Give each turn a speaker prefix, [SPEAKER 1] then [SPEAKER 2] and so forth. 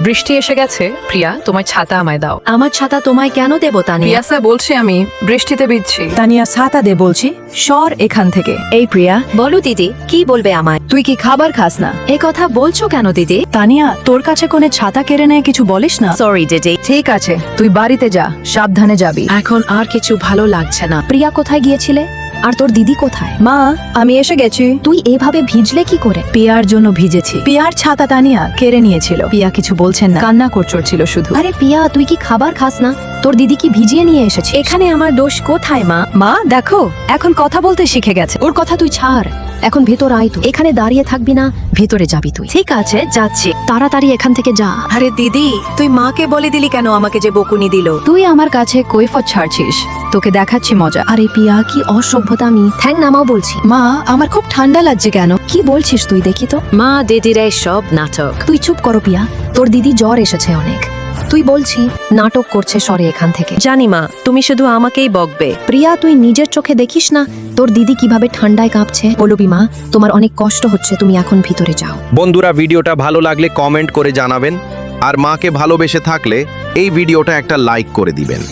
[SPEAKER 1] বৃষ্টি এসে গেছে। প্রিয়া, তোমার ছাতা আমায় দাও।
[SPEAKER 2] আমার ছাতা তোমায় কেন দেবো তানিয়া?
[SPEAKER 1] পিয়াসা বলছি, আমি বৃষ্টিতে ভিজছি।
[SPEAKER 3] তানিয়া ছাতা দে বলছি, সর এখান থেকে।
[SPEAKER 2] এই প্রিয়া, বলো দিদি, কি বলবে আমায়?
[SPEAKER 3] তুই কি খাবার খাস না?
[SPEAKER 2] এ কথা বলছো কেন দিদি?
[SPEAKER 3] তানিয়া, তোর কাছে কোনে ছাতা কেড়ে নেয় কিছু বলিস না?
[SPEAKER 2] সরি দিদি।
[SPEAKER 3] ঠিক আছে, তুই বাড়িতে যা, সাবধানে যাবি।
[SPEAKER 2] এখন আর কিছু ভালো লাগছে না।
[SPEAKER 4] প্রিয়া কোথায় গিয়েছিলে? আর তোর দিদি কোথায়?
[SPEAKER 3] মা, আমি এসে গেছি।
[SPEAKER 4] তুই এভাবে ভিজলে কি করে?
[SPEAKER 3] পিয়ার জন্য ভিজেছি। পিয়ার ছাতা তানিয়া কেড়ে নিয়েছিল। পিয়া কিছু বলছেন না, কান্না করছিল শুধু।
[SPEAKER 4] আরে পিয়া, তুই কি খাবার খাস না? তোর দিদি কি ভিজিয়ে নিয়ে এসেছে?
[SPEAKER 2] এখানে আমার দোষ কোথায় মা?
[SPEAKER 3] মা দেখো, এখন কথা বলতে শিখে গেছে।
[SPEAKER 4] ওর কথা তুই ছাড়, এখন ভেতর আয়। তুই এখানে দাঁড়িয়ে থাকবি না, ভেতরে যাবি তুই।
[SPEAKER 2] ঠিক আছে, যাচ্ছি।
[SPEAKER 4] তাড়াতাড়ি এখান থেকে যা।
[SPEAKER 2] আরে দিদি, তুই মাকে বলে দিলি কেন আমাকে যে বকুনি দিল?
[SPEAKER 3] তুই আমার কাছে কৈফত ছাড়ছিস, তোকে দেখাচ্ছি মজা।
[SPEAKER 4] আরে পিয়া, কি অসভ্যতা! আমি ঠ্যাং নামাও বলছি।
[SPEAKER 3] মা, আমার খুব ঠান্ডা লাগছে কেন?
[SPEAKER 4] কি বলছিস তুই, দেখি তো।
[SPEAKER 2] মা দিদির এই সব নাটক।
[SPEAKER 4] তুই চুপ করো পিয়া, তোর দিদি জ্বর এসেছে অনেক। তুই বলছি নাটক করছে, সরে এখান থেকে।
[SPEAKER 2] জানি মা, তুমি শুধু আমাকেই বকবে।
[SPEAKER 4] প্রিয়া, তুই নিজের চোখে দেখিস না তোর দিদি কিভাবে ঠান্ডায় কাঁপছে। বলবি মা, তোমার অনেক কষ্ট হচ্ছে, তুমি এখন ভিতরে যাও।
[SPEAKER 5] বন্ধুরা, ভিডিওটা ভালো লাগলে কমেন্ট করে জানাবেন, আর মাকে ভালোবেসে থাকলে এই ভিডিওটা একটা লাইক করে দিবেন।